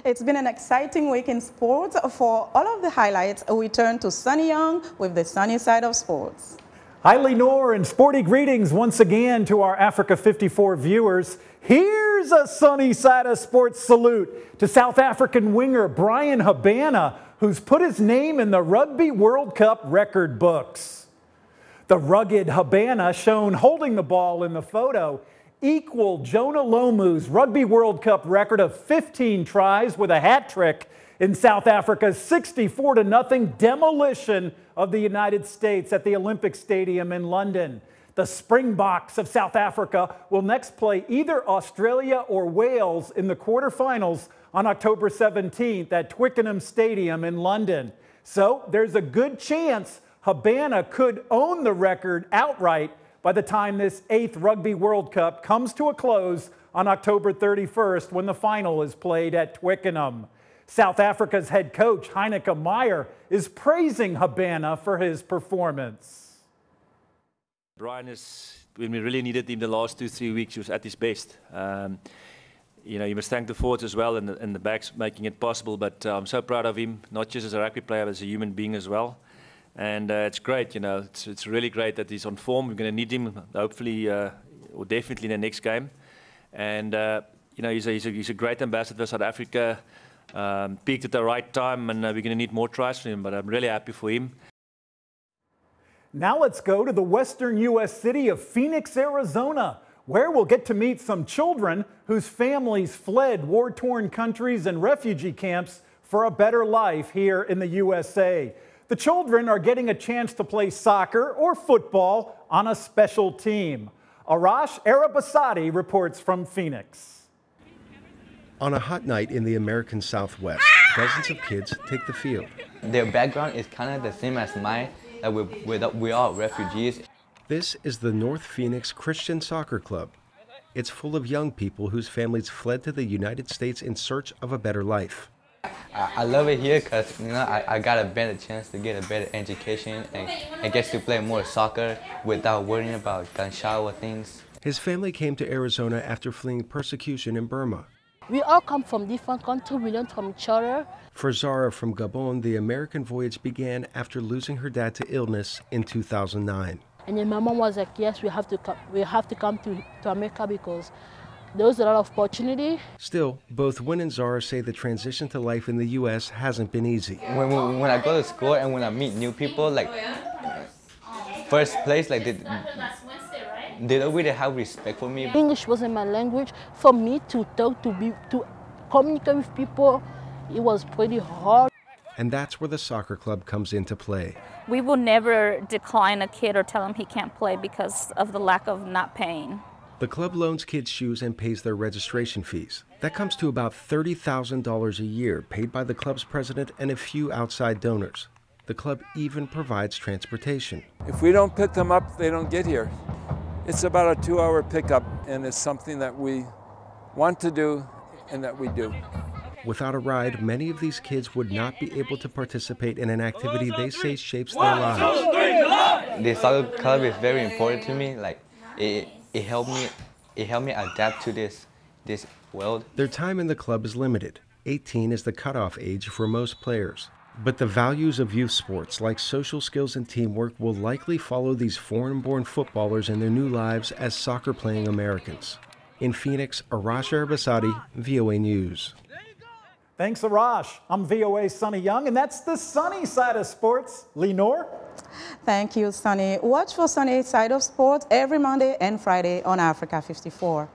It's been an exciting week in sports. For all of the highlights, we turn to Sonny Young with the sunny side of sports. Hi, Lenore, and sporty greetings once again to our Africa 54 viewers. Here's a sunny side of sports salute to South African winger Bryan Habana, who's put his name in the Rugby World Cup record books. The rugged Habana, shown holding the ball in the photo, equaled Jonah Lomu's Rugby World Cup record of 15 tries with a hat trick in South Africa's 64-0 demolition of the United States at the Olympic Stadium in London. The Springboks of South Africa will next play either Australia or Wales in the quarterfinals on October 17th at Twickenham Stadium in London. So there's a good chance Habana could own the record outright by the time this 8th Rugby World Cup comes to a close on October 31st when the final is played at Twickenham. South Africa's head coach, Heineke Meyer, is praising Habana for his performance. Bryan when we really needed him the last 2-3 weeks, he was at his best. You know, you must thank the forwards as well and the backs making it possible, but I'm so proud of him, not just as a rugby player, but as a human being as well. And it's great, you know, it's really great that he's on form. We're going to need him, hopefully, or definitely in the next game. And, you know, he's a great ambassador for South Africa. Peaked at the right time, and we're going to need more tries from him, but I'm really happy for him. Now let's go to the western U.S. city of Phoenix, Arizona, where we'll get to meet some children whose families fled war-torn countries and refugee camps for a better life here in the USA. The children are getting a chance to play soccer or football on a special team. Arash Arabasadi reports from Phoenix. On a hot night in the American Southwest, dozens of kids take the field. Their background is kind of the same as mine, that we are refugees. This is the North Phoenix Christian Soccer Club. It's full of young people whose families fled to the United States in search of a better life. I love it here because, you know, I got a better chance to get a better education and get to play more soccer without worrying about gunshot or things. His family came to Arizona after fleeing persecution in Burma. We all come from different countries, we learn from each other. For Zara from Gabon, the American voyage began after losing her dad to illness in 2009. And then my mom was like, yes, we have to come to America because there was a lot of opportunity. Still, both Win and Zara say the transition to life in the U.S. hasn't been easy. When I go to school and when I meet new people, like, first place, like, they don't really have respect for me. English wasn't my language. For me to talk, to communicate with people, it was pretty hard. And that's where the soccer club comes into play. We will never decline a kid or tell him he can't play because of the lack of not paying. The club loans kids shoes and pays their registration fees. That comes to about $30,000 a year, paid by the club's president and a few outside donors. The club even provides transportation. If we don't pick them up, they don't get here. It's about a 2-hour pickup, and it's something that we want to do and that we do. Without a ride, many of these kids would not be able to participate in an activity they say shapes their lives. The soccer club is very important to me. Like, it helped me adapt to this world. Their time in the club is limited. 18 is the cutoff age for most players. But the values of youth sports, like social skills and teamwork, will likely follow these foreign-born footballers in their new lives as soccer-playing Americans. In Phoenix, Arash Arabasadi, VOA News. Thanks, Arash. I'm VOA's Sonny Young, and that's the sunny side of sports. Lenore? Thank you, Sonny. Watch for Sunny Side of Sports every Monday and Friday on Africa 54.